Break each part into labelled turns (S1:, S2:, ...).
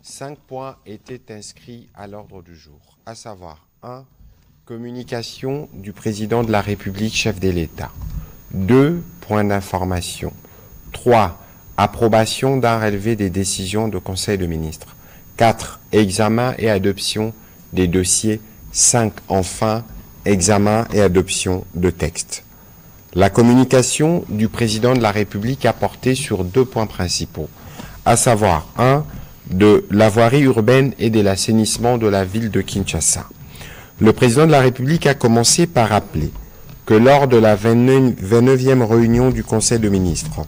S1: 5 points étaient inscrits à l'ordre du jour, à savoir 1. Communication du président de la République, chef de l'État. 2. Points d'information. 3. Approbation d'un relevé des décisions du Conseil de ministres. 4. Examen et adoption des dossiers. 5. Enfin, examen et adoption de textes. La communication du président de la République a porté sur 2 points principaux, à savoir 1. De la voirie urbaine et de l'assainissement de la ville de Kinshasa. Le président de la République a commencé par rappeler que lors de la 29e réunion du Conseil de ministres,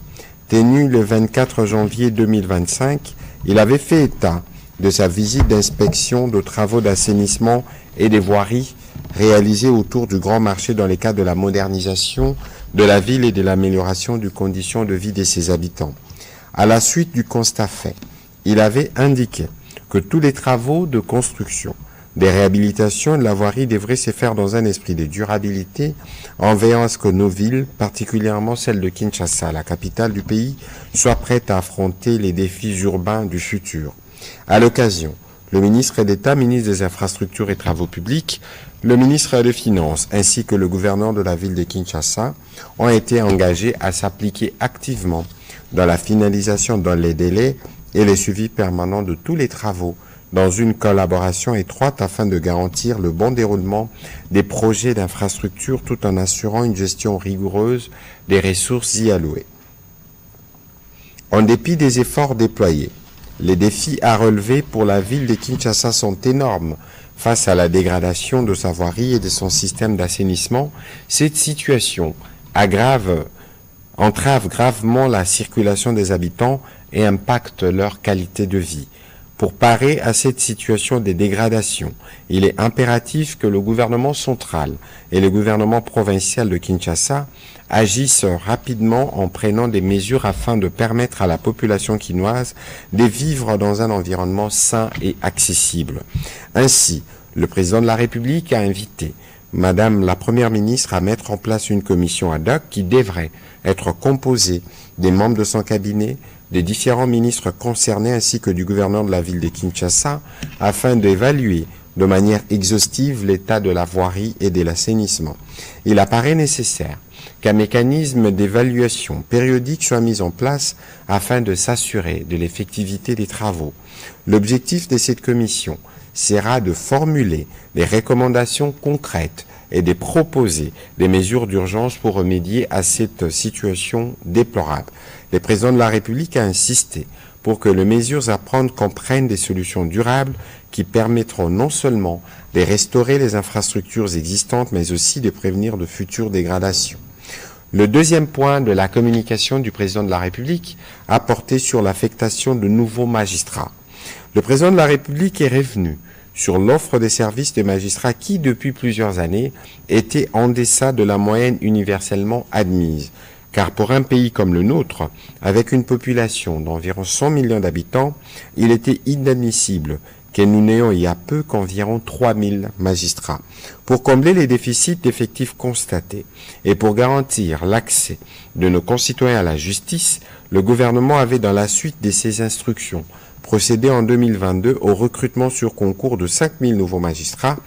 S1: tenue le 24 janvier 2025, il avait fait état de sa visite d'inspection de travaux d'assainissement et des voiries réalisées autour du grand marché dans le cadre de la modernisation de la ville et de l'amélioration des conditions de vie de ses habitants. À la suite du constat fait, il avait indiqué que tous les travaux de construction, des réhabilitations et de la voirie devraient se faire dans un esprit de durabilité, en veillant à ce que nos villes, particulièrement celle de Kinshasa, la capitale du pays, soient prêtes à affronter les défis urbains du futur. À l'occasion, le ministre d'État, ministre des Infrastructures et Travaux publics, le ministre des Finances ainsi que le gouverneur de la ville de Kinshasa ont été engagés à s'appliquer activement dans la finalisation dans les délais et le suivi permanent de tous les travaux dans une collaboration étroite afin de garantir le bon déroulement des projets d'infrastructure tout en assurant une gestion rigoureuse des ressources y allouées. En dépit des efforts déployés, les défis à relever pour la ville de Kinshasa sont énormes. Face à la dégradation de sa voirie et de son système d'assainissement, cette situation entrave gravement la circulation des habitants et impacte leur qualité de vie. Pour parer à cette situation de dégradation, il est impératif que le gouvernement central et le gouvernement provincial de Kinshasa agissent rapidement en prenant des mesures afin de permettre à la population quinoise de vivre dans un environnement sain et accessible. Ainsi, le président de la République a invité Madame la Première ministre à mettre en place une commission ad hoc qui devrait être composée des membres de son cabinet, des différents ministres concernés ainsi que du gouverneur de la ville de Kinshasa afin d'évaluer de manière exhaustive l'état de la voirie et de l'assainissement. Il apparaît nécessaire qu'un mécanisme d'évaluation périodique soit mis en place afin de s'assurer de l'effectivité des travaux. L'objectif de cette commission sera de formuler des recommandations concrètes et de proposer des mesures d'urgence pour remédier à cette situation déplorable. Le président de la République a insisté pour que les mesures à prendre comprennent des solutions durables qui permettront non seulement de restaurer les infrastructures existantes, mais aussi de prévenir de futures dégradations. Le deuxième point de la communication du président de la République a porté sur l'affectation de nouveaux magistrats. Le président de la République est revenu sur l'offre des services de magistrats qui, depuis plusieurs années, était en deçà de la moyenne universellement admise. Car pour un pays comme le nôtre, avec une population d'environ 100 millions d'habitants, il était inadmissible que nous n'ayons il y a peu qu'environ 3000 magistrats. Pour combler les déficits d'effectifs constatés et pour garantir l'accès de nos concitoyens à la justice, le gouvernement avait dans la suite de ses instructions procédé en 2022 au recrutement sur concours de 5000 nouveaux magistrats,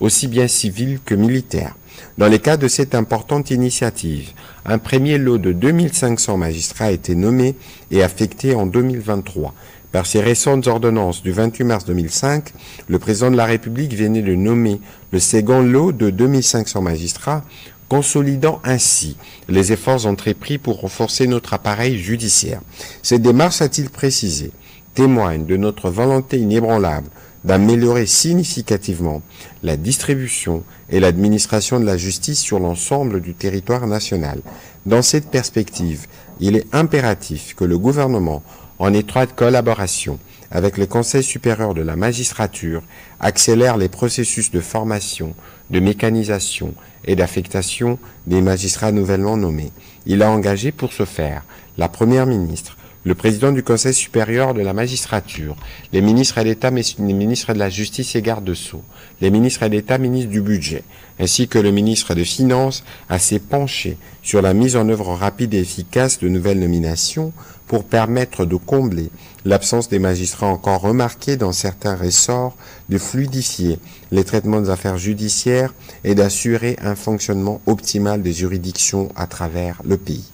S1: aussi bien civils que militaires. Dans le cadre de cette importante initiative, un premier lot de 2500 magistrats a été nommé et affecté en 2023. Par ses récentes ordonnances du 28 mars 2005, le président de la République venait de nommer le second lot de 2500 magistrats, consolidant ainsi les efforts entrepris pour renforcer notre appareil judiciaire. Cette démarche, a-t-il précisé, témoigne de notre volonté inébranlable d'améliorer significativement la distribution et l'administration de la justice sur l'ensemble du territoire national. Dans cette perspective, il est impératif que le gouvernement, en étroite collaboration avec le Conseil supérieur de la magistrature, accélère les processus de formation, de mécanisation et d'affectation des magistrats nouvellement nommés. Il a engagé pour ce faire la Première ministre, le président du Conseil supérieur de la magistrature, les ministres d'État, les ministres de la Justice et garde-sceaux, les ministres d'État, ministres du budget, ainsi que le ministre des Finances, s'est penché sur la mise en œuvre rapide et efficace de nouvelles nominations pour permettre de combler l'absence des magistrats encore remarquée dans certains ressorts, de fluidifier les traitements des affaires judiciaires et d'assurer un fonctionnement optimal des juridictions à travers le pays.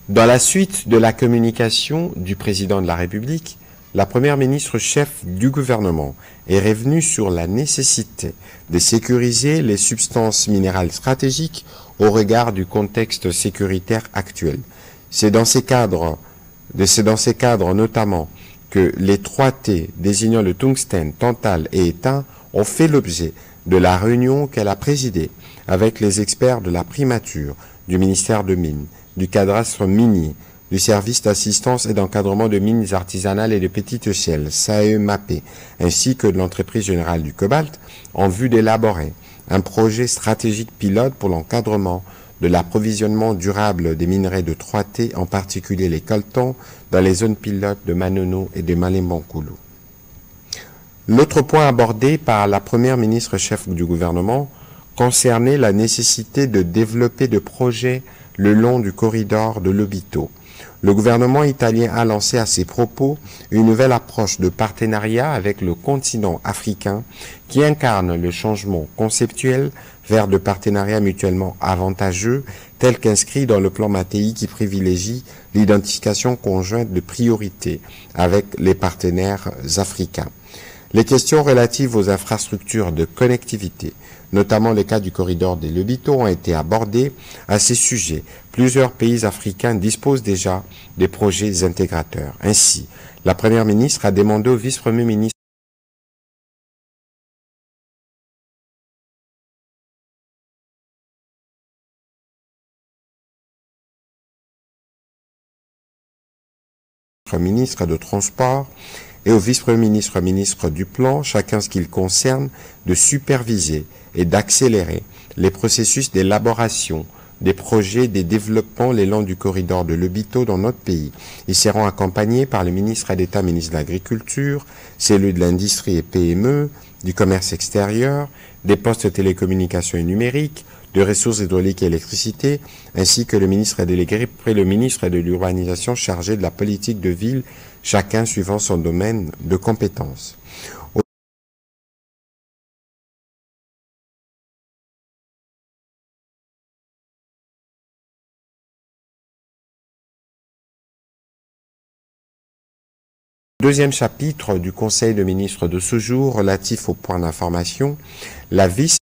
S1: Dans la suite de la communication du président de la République, la première ministre chef du gouvernement est revenue sur la nécessité de sécuriser les substances minérales stratégiques au regard du contexte sécuritaire actuel. C'est dans ces cadres notamment que les 3 T désignant le tungstène, tantal et étain ont fait l'objet de la réunion qu'elle a présidée avec les experts de la primature, du ministère de Mines, du cadastre minier, du service d'assistance et d'encadrement de mines artisanales et de petite échelle, SAE-MAPE, ainsi que de l'entreprise générale du cobalt, en vue d'élaborer un projet stratégique pilote pour l'encadrement de l'approvisionnement durable des minerais de 3 T, en particulier les coltans, dans les zones pilotes de Manono et de Malembankoulou. L'autre point abordé par la première ministre chef du gouvernement concernait la nécessité de développer de projets le long du corridor de Lobito. Le gouvernement italien a lancé à ses propos une nouvelle approche de partenariat avec le continent africain qui incarne le changement conceptuel vers de partenariats mutuellement avantageux tel qu'inscrit dans le plan Mattei qui privilégie l'identification conjointe de priorités avec les partenaires africains. Les questions relatives aux infrastructures de connectivité, notamment les cas du corridor des Lobito, ont été abordées. À ces sujets, plusieurs pays africains disposent déjà des projets intégrateurs. Ainsi, la première ministre a demandé au vice-premier ministre de Transport et au vice-premier ministre, ministre du Plan, chacun ce qu'il concerne, de superviser et d'accélérer les processus d'élaboration des projets des développements le long du corridor de Lobito dans notre pays. Ils seront accompagnés par le ministre d'État, ministre de l'Agriculture, celui de l'Industrie et PME, du Commerce extérieur, des postes de télécommunications et numériques, de ressources hydrauliques et électricité, ainsi que le ministre délégué près le ministre de l'Urbanisation chargé de la politique de ville, chacun suivant son domaine de compétences. Deuxième chapitre du Conseil de ministres de ce jour relatif au point d'information, la vice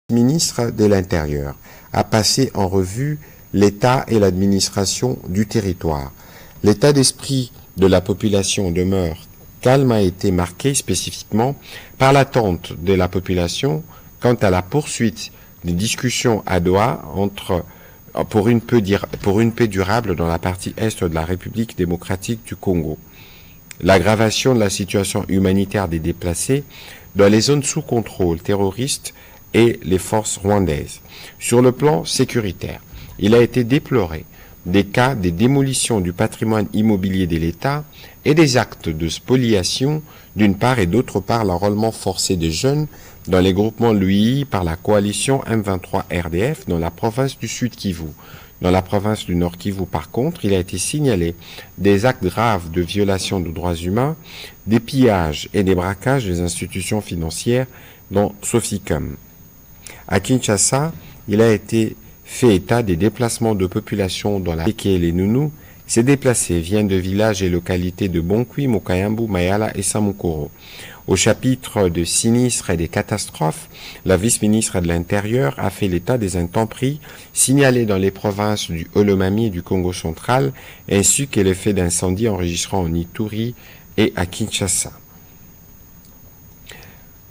S1: ministre de l'Intérieur a passé en revue l'État et l'administration du territoire. L'état d'esprit de la population demeure calme, a été marqué spécifiquement par l'attente de la population quant à la poursuite des discussions à Doha pour une paix durable dans la partie est de la République démocratique du Congo. L'aggravation de la situation humanitaire des déplacés dans les zones sous contrôle terroriste et les forces rwandaises. Sur le plan sécuritaire, il a été déploré des cas de démolition du patrimoine immobilier de l'État et des actes de spoliation d'une part et d'autre part l'enrôlement forcé des jeunes dans les groupements LUI par la coalition M23 RDF dans la province du Sud Kivu. Dans la province du Nord Kivu, par contre, il a été signalé des actes graves de violation de droits humains, des pillages et des braquages des institutions financières dont Soficom. À Kinshasa, il a été fait état des déplacements de population dans la Keke et les Nounous. Ces déplacés viennent de villages et localités de Bonkui, Mokayambu, Mayala et Samukoro. Au chapitre de sinistres et des catastrophes, la vice-ministre de l'Intérieur a fait l'état des intempéries signalées dans les provinces du Olomami et du Congo central, ainsi que l'effet d'incendie enregistré en Ituri et à Kinshasa.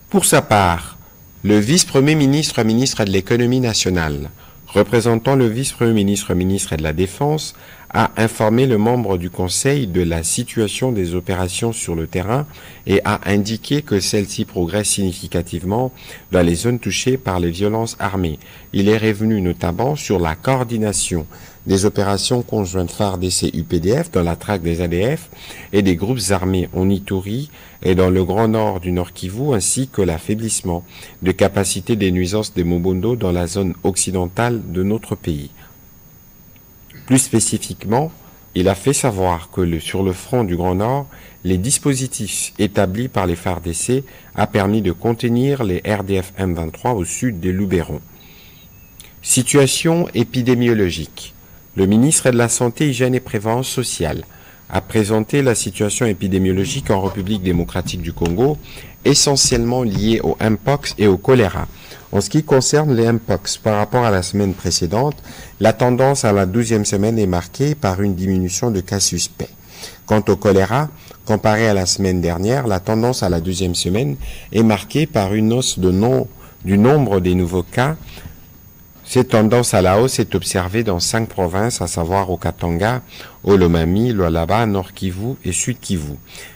S1: Pour sa part, le vice-premier ministre, ministre de l'économie nationale, représentant le vice-premier ministre, ministre de la Défense, a informé le membre du Conseil de la situation des opérations sur le terrain et a indiqué que celles-ci progressent significativement dans les zones touchées par les violences armées. Il est revenu notamment sur la coordination des opérations conjointes FARDC-UPDF dans la traque des ADF et des groupes armés en Ituri et dans le grand nord du Nord Kivu, ainsi que l'affaiblissement de capacité des nuisances des Mobondo dans la zone occidentale de notre pays. Plus spécifiquement, il a fait savoir que sur le front du Grand Nord, les dispositifs établis par les FARDC a permis de contenir les RDF M23 au sud des Loubérons. Situation épidémiologique. Le ministre de la Santé, Hygiène et Prévention sociale a présenté la situation épidémiologique en République démocratique du Congo, essentiellement liée au Mpox et au choléra. En ce qui concerne les Mpox, par rapport à la semaine précédente, la tendance à la 12e semaine est marquée par une diminution de cas suspects. Quant au choléra, comparé à la semaine dernière, la tendance à la 12e semaine est marquée par une hausse du nombre des nouveaux cas. Cette tendance à la hausse est observée dans 5 provinces, à savoir au Katanga, au Lomami, Lualaba, Nord Kivu et Sud Kivu.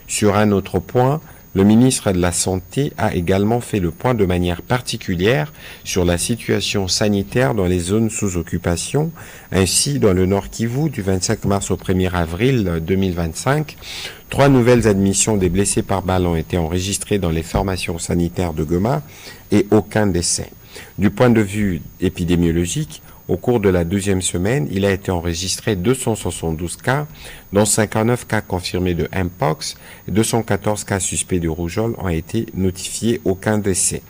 S1: Sur un autre point, le ministre de la Santé a également fait le point de manière particulière sur la situation sanitaire dans les zones sous occupation. Ainsi, dans le Nord Kivu, du 25 mars au 1er avril 2025, 3 nouvelles admissions des blessés par balle ont été enregistrées dans les formations sanitaires de Goma et aucun décès. Du point de vue épidémiologique, au cours de la 12e semaine, il a été enregistré 272 cas, dont 59 cas confirmés de Mpox et 214 cas suspects de rougeole ont été notifiés, aucun décès.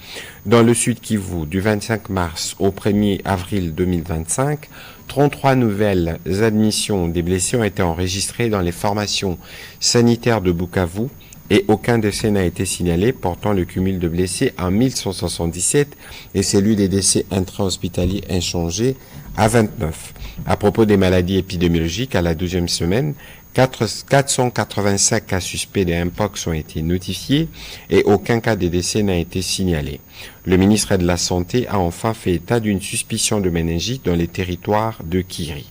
S1: Dans le Sud Kivu, du 25 mars au 1er avril 2025, 33 nouvelles admissions des blessés ont été enregistrées dans les formations sanitaires de Bukavu, et aucun décès n'a été signalé, portant le cumul de blessés à 1177 et celui des décès intra-hospitaliers inchangé à 29. À propos des maladies épidémiologiques, à la 12e semaine, 485 cas suspects de Mpox ont été notifiés et aucun cas de décès n'a été signalé. Le ministre de la Santé a enfin fait état d'une suspicion de méningite dans les territoires de Kiri.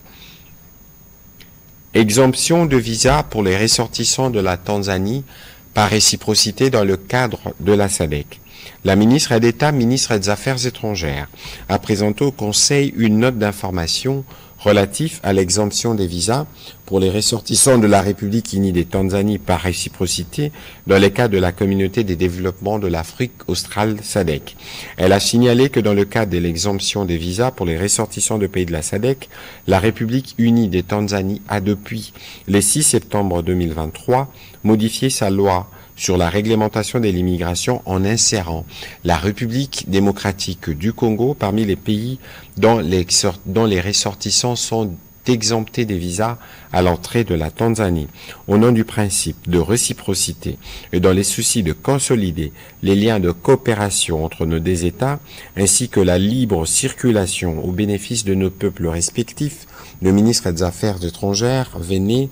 S1: Exemption de visa pour les ressortissants de la Tanzanie par réciprocité dans le cadre de la SADC. La ministre d'État, ministre des Affaires étrangères, a présenté au Conseil une note d'information relative à l'exemption des visas pour les ressortissants de la République unie des Tanzanie par réciprocité dans les cas de la communauté des développements de l'Afrique australe SADC. Elle a signalé que dans le cadre de l'exemption des visas pour les ressortissants de pays de la SADC, la République unie des Tanzanie a depuis le 6 septembre 2023 modifié sa loi sur la réglementation de l'immigration en insérant la République démocratique du Congo parmi les pays dont les ressortissants sont exemptés des visas à l'entrée de la Tanzanie. Au nom du principe de réciprocité et dans les soucis de consolider les liens de coopération entre nos deux États, ainsi que la libre circulation au bénéfice de nos peuples respectifs, le ministre des Affaires étrangères venait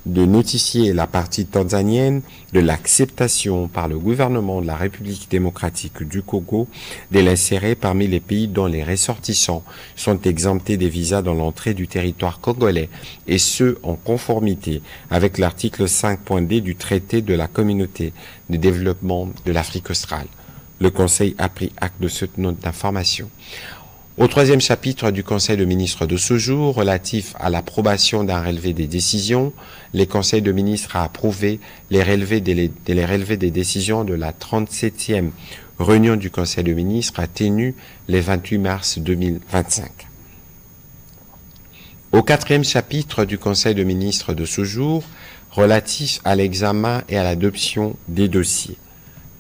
S1: de notifier la partie tanzanienne de l'acceptation par le gouvernement de la République démocratique du Congo de l'insérer parmi les pays dont les ressortissants sont exemptés des visas dans l'entrée du territoire congolais, et ce en conformité avec l'article 5.d du traité de la communauté de développement de l'Afrique australe. Le Conseil a pris acte de cette note d'information. Au 3e chapitre du Conseil de ministres de ce jour, relatif à l'approbation d'un relevé des décisions, les conseils de ministres a approuvé les relevés des décisions de la 37e réunion du Conseil de ministres tenue le 28 mars 2025. Au 4e chapitre du Conseil de ministres de ce jour, relatif à l'examen et à l'adoption des dossiers.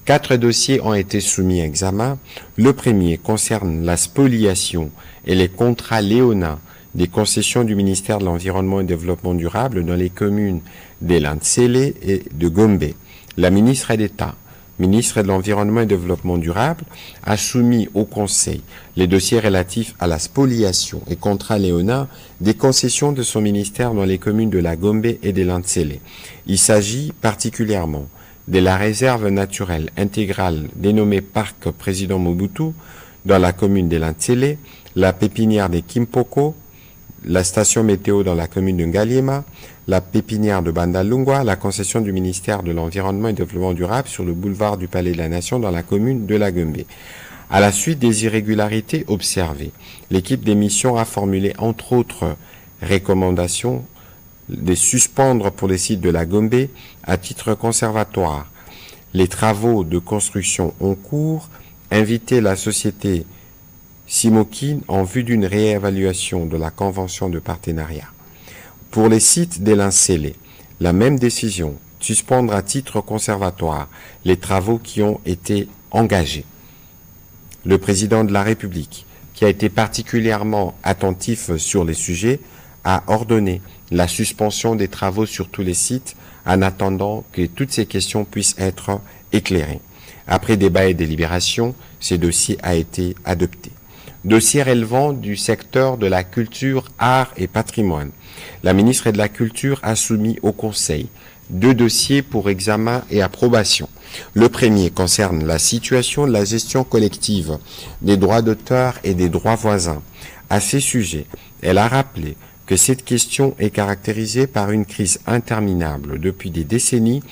S1: 4 dossiers ont été soumis à examen. Le premier concerne la spoliation et les contrats léonins des concessions du ministère de l'Environnement et du Développement durable dans les communes d'Elantsele et de Gombe. La ministre d'État, ministre de l'Environnement et du Développement durable, a soumis au Conseil les dossiers relatifs à la spoliation et contrats léonins des concessions de son ministère dans les communes de la Gombe et d'Elantsele. Il s'agit particulièrement de la réserve naturelle intégrale dénommée Parc Président Mobutu dans la commune d'Elantsele, la pépinière des Kimpoko la station météo dans la commune de Ngaliema, la pépinière de Bandalungwa, la concession du ministère de l'Environnement et du Développement durable sur le boulevard du Palais de la Nation dans la commune de La Gombe. À la suite des irrégularités observées, l'équipe des missions a formulé entre autres recommandations de suspendre pour les sites de La Gombe à titre conservatoire les travaux de construction en cours, inviter la société Simokin en vue d'une réévaluation de la convention de partenariat. Pour les sites d'Elincélé, la même décision, suspendre à titre conservatoire les travaux qui ont été engagés. Le président de la République, qui a été particulièrement attentif sur les sujets, a ordonné la suspension des travaux sur tous les sites en attendant que toutes ces questions puissent être éclairées. Après débat et délibération, ce dossier a été adopté. Dossier relevant du secteur de la culture, art et patrimoine. La ministre de la Culture a soumis au Conseil 2 dossiers pour examen et approbation. Le premier concerne la situation de la gestion collective des droits d'auteur et des droits voisins. À ces sujets, elle a rappelé que cette question est caractérisée par une crise interminable depuis des décennies,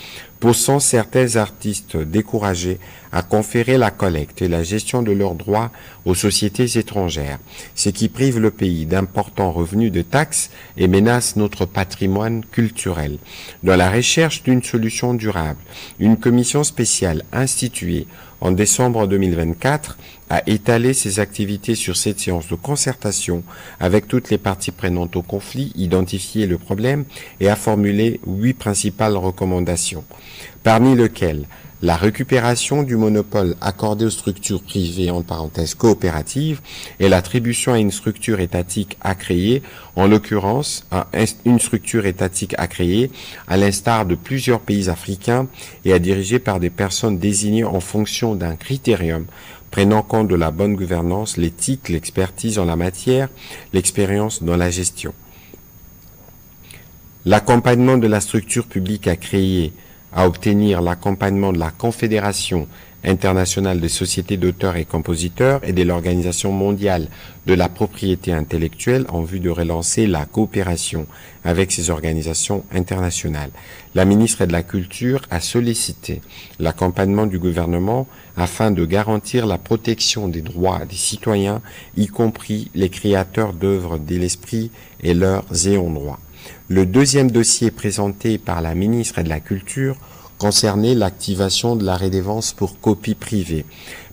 S1: poussant certains artistes découragés à conférer la collecte et la gestion de leurs droits aux sociétés étrangères, ce qui prive le pays d'importants revenus de taxes et menace notre patrimoine culturel. Dans la recherche d'une solution durable, une commission spéciale instituée en décembre 2024 a étalé ses activités sur cette séance de concertation avec toutes les parties prenantes au conflit, identifié le problème et a formulé 8 principales recommandations, parmi lesquelles la récupération du monopole accordé aux structures privées, en parenthèse coopératives, et l'attribution à une structure étatique à créer, en l'occurrence une structure étatique à créer, à l'instar de plusieurs pays africains et à diriger par des personnes désignées en fonction d'un critérium prenant compte de la bonne gouvernance, l'éthique, l'expertise en la matière, l'expérience dans la gestion. L'accompagnement de la structure publique à créer, à obtenir l'accompagnement de la Confédération internationale des sociétés d'auteurs et compositeurs et de l'Organisation mondiale de la propriété intellectuelle en vue de relancer la coopération avec ces organisations internationales. La ministre de la Culture a sollicité l'accompagnement du gouvernement afin de garantir la protection des droits des citoyens, y compris les créateurs d'œuvres de l'esprit et leurs ayants droit. Le deuxième dossier présenté par la ministre de la Culture concernait l'activation de la redevance pour copie privée,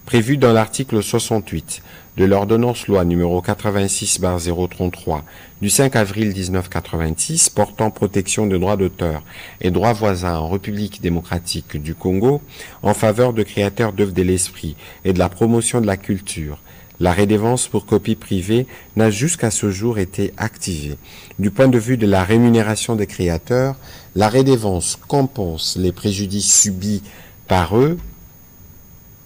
S1: prévue dans l'article 68 de l'ordonnance loi numéro 86/033 du 5 avril 1986 portant protection des droits d'auteur et droits voisins en République démocratique du Congo en faveur de créateurs d'œuvres de l'esprit et de la promotion de la culture. La redevance pour copie privée n'a jusqu'à ce jour été activée. Du point de vue de la rémunération des créateurs, la redevance compense les préjudices subis par eux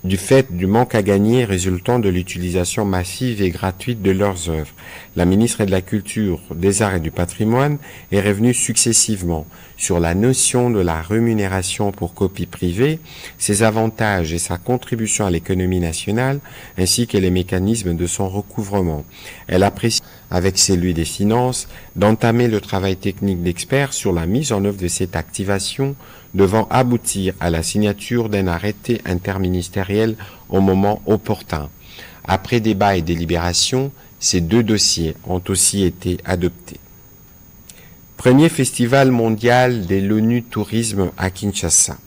S1: du fait du manque à gagner résultant de l'utilisation massive et gratuite de leurs œuvres. La ministre de la Culture, des Arts et du Patrimoine est revenue successivement sur la notion de la rémunération pour copie privée, ses avantages et sa contribution à l'économie nationale, ainsi que les mécanismes de son recouvrement. Elle apprécie, avec celui des finances, d'entamer le travail technique d'experts sur la mise en œuvre de cette activation devant aboutir à la signature d'un arrêté interministériel au moment opportun. Après débat et délibération, ces 2 dossiers ont aussi été adoptés. Premier festival mondial de l'ONU Tourisme à Kinshasa.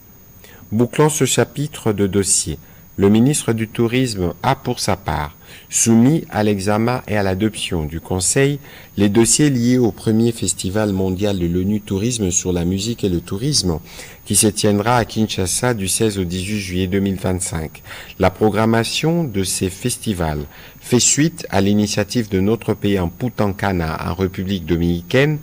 S1: Bouclant ce chapitre de dossiers, le ministre du Tourisme a pour sa part soumis à l'examen et à l'adoption du Conseil les dossiers liés au premier festival mondial de l'ONU Tourisme sur la musique et le tourisme qui se tiendra à Kinshasa du 16 au 18 juillet 2025. La programmation de ces festivals fait suite à l'initiative de notre pays en Putankana, en République dominicaine,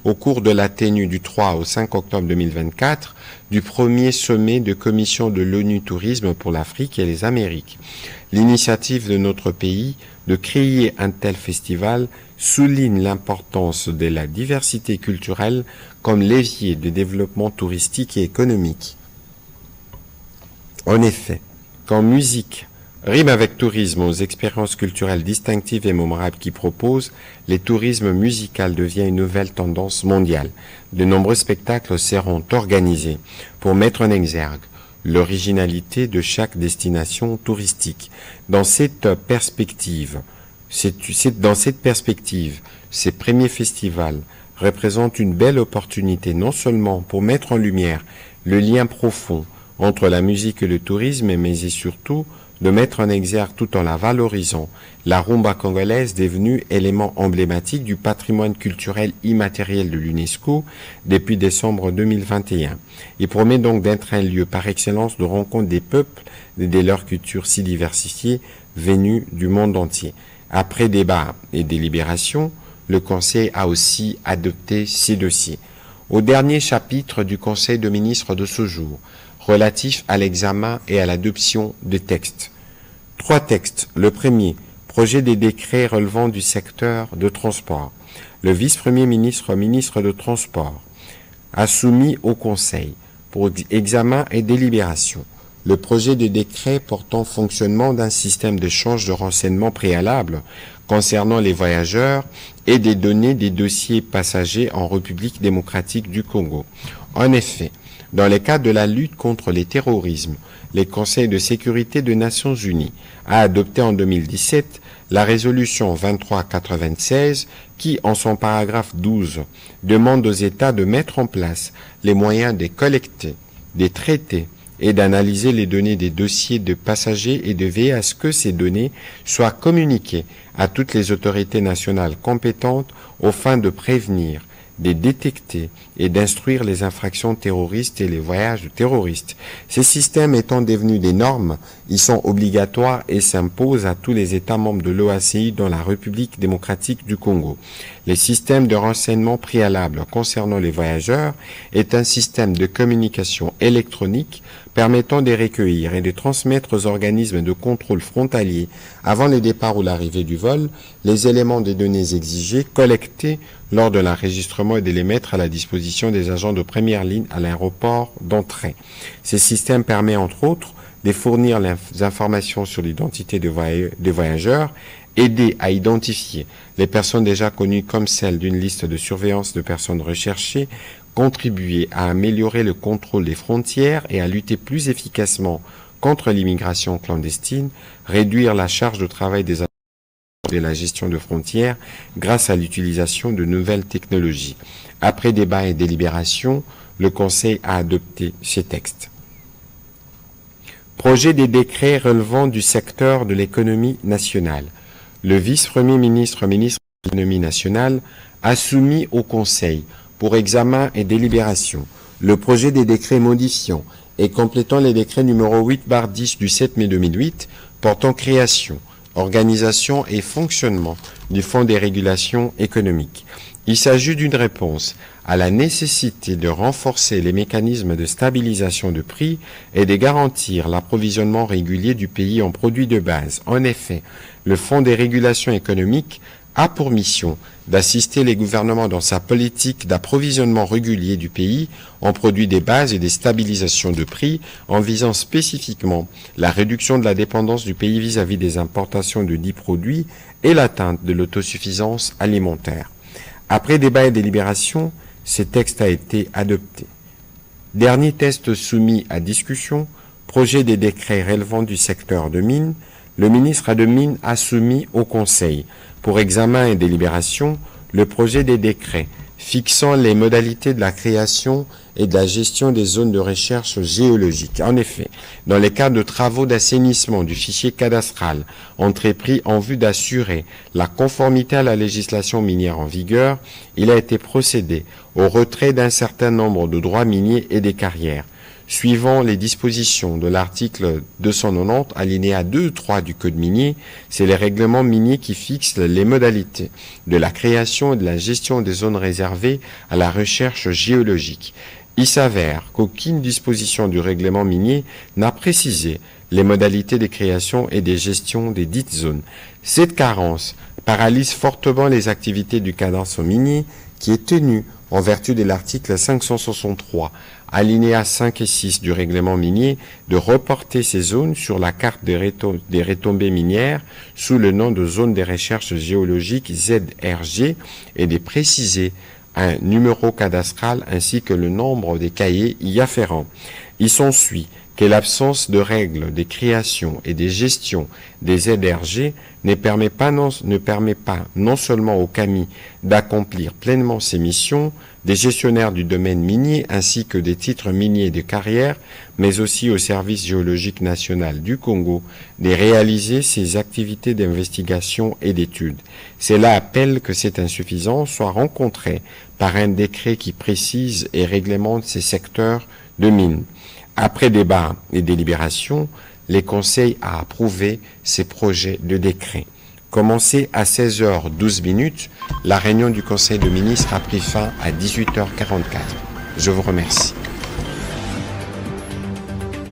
S1: au cours de la tenue du 3 au 5 octobre 2024 du premier sommet de commission de l'ONU Tourisme pour l'Afrique et les Amériques. L'initiative de notre pays de créer un tel festival souligne l'importance de la diversité culturelle comme levier de développement touristique et économique. En effet, quand musique, Rime avec tourisme aux expériences culturelles distinctives et mémorables qui proposent, le tourisme musical devient une nouvelle tendance mondiale. De nombreux spectacles seront organisés pour mettre en exergue l'originalité de chaque destination touristique. Dans cette perspective, ces premiers festivals représentent une belle opportunité non seulement pour mettre en lumière le lien profond entre la musique et le tourisme, mais surtout de mettre en exergue tout en la valorisant la rumba congolaise devenue élément emblématique du patrimoine culturel immatériel de l'UNESCO depuis décembre 2021. Il promet donc d'être un lieu par excellence de rencontre des peuples et de leurs cultures si diversifiées venues du monde entier. Après débat et délibération, le Conseil a aussi adopté ces dossiers. Au dernier chapitre du Conseil de ministres de ce jour, relatif à l'examen et à l'adoption de textes. 3 textes. Le premier, projet des décrets relevant du secteur de transport. Le vice-premier ministre, ministre de Transport, a soumis au Conseil pour examen et délibération le projet de décret portant fonctionnement d'un système d'échange de renseignements préalables concernant les voyageurs et des données des dossiers passagers en République démocratique du Congo. En effet, dans le cadre de la lutte contre les terrorismes, le Conseil de sécurité des Nations Unies a adopté en 2017 la résolution 2396 qui, en son paragraphe 12, demande aux États de mettre en place les moyens de collecter, de traiter et d'analyser les données des dossiers de passagers et de veiller à ce que ces données soient communiquées à toutes les autorités nationales compétentes aux fins de prévenir, de détecter et d'instruire les infractions terroristes et les voyages de terroristes. Ces systèmes étant devenus des normes, ils sont obligatoires et s'imposent à tous les États membres de l'OACI dans la République démocratique du Congo. Le système de renseignement préalable concernant les voyageurs est un système de communication électronique permettant de recueillir et de transmettre aux organismes de contrôle frontaliers avant le départ ou l'arrivée du vol les éléments des données exigés collectés lors de l'enregistrement et de les mettre à la disposition des agents de première ligne à l'aéroport d'entrée. Ce système permet entre autres de fournir les informations sur l'identité des voyageurs, aider à identifier les personnes déjà connues comme celles d'une liste de surveillance de personnes recherchées, contribuer à améliorer le contrôle des frontières et à lutter plus efficacement contre l'immigration clandestine, réduire la charge de travail des agents de la gestion de frontières grâce à l'utilisation de nouvelles technologies. Après débat et délibération, le Conseil a adopté ces textes. Projet des décrets relevant du secteur de l'économie nationale. Le vice-premier ministre, ministre de l'économie nationale, a soumis au Conseil pour examen et délibération le projet des décrets modifiant et complétant les décrets numéro 8/10 du 7 mai 2008 portant création, organisation et fonctionnement du Fonds des régulations économiques. Il s'agit d'une réponse à la nécessité de renforcer les mécanismes de stabilisation de prix et de garantir l'approvisionnement régulier du pays en produits de base. En effet, le Fonds des régulations économiques a pour mission d'assister les gouvernements dans sa politique d'approvisionnement régulier du pays en produits de base et des stabilisations de prix en visant spécifiquement la réduction de la dépendance du pays vis-à-vis des importations de dits produits et l'atteinte de l'autosuffisance alimentaire. Après débat et délibération, ce texte a été adopté. Dernier texte soumis à discussion, projet des décrets relevant du secteur de mines. Le ministre de Mines a soumis au Conseil pour examen et délibération le projet des décrets fixant les modalités de la création et de la gestion des zones de recherche géologique. En effet, dans le cadre de travaux d'assainissement du fichier cadastral entrepris en vue d'assurer la conformité à la législation minière en vigueur, il a été procédé au retrait d'un certain nombre de droits miniers et des carrières. Suivant les dispositions de l'article 290, alinéa 2 et 3 du Code minier, c'est les règlements miniers qui fixent les modalités de la création et de la gestion des zones réservées à la recherche géologique. Il s'avère qu'aucune disposition du règlement minier n'a précisé les modalités de création et de gestion des dites zones. Cette carence paralyse fortement les activités du cadastre minier qui est tenu en vertu de l'article 563 alinéas 5 et 6 du règlement minier, de reporter ces zones sur la carte des retombées minières sous le nom de zone des recherches géologiques ZRG et de préciser un numéro cadastral ainsi que le nombre des cahiers y afférents. Il s'ensuit que l'absence de règles des créations et des gestions des ZRG ne permet pas non seulement au CAMI d'accomplir pleinement ses missions, des gestionnaires du domaine minier ainsi que des titres miniers de carrière, mais aussi au Service géologique national du Congo de réaliser ses activités d'investigation et d'études. Cela appelle que cette insuffisance soit rencontrée par un décret qui précise et réglemente ces secteurs de mines. Après débat et délibération, les conseils a approuvé ces projets de décret. Commencé à 16h12, la réunion du Conseil de ministres a pris fin à 18h44. Je vous remercie.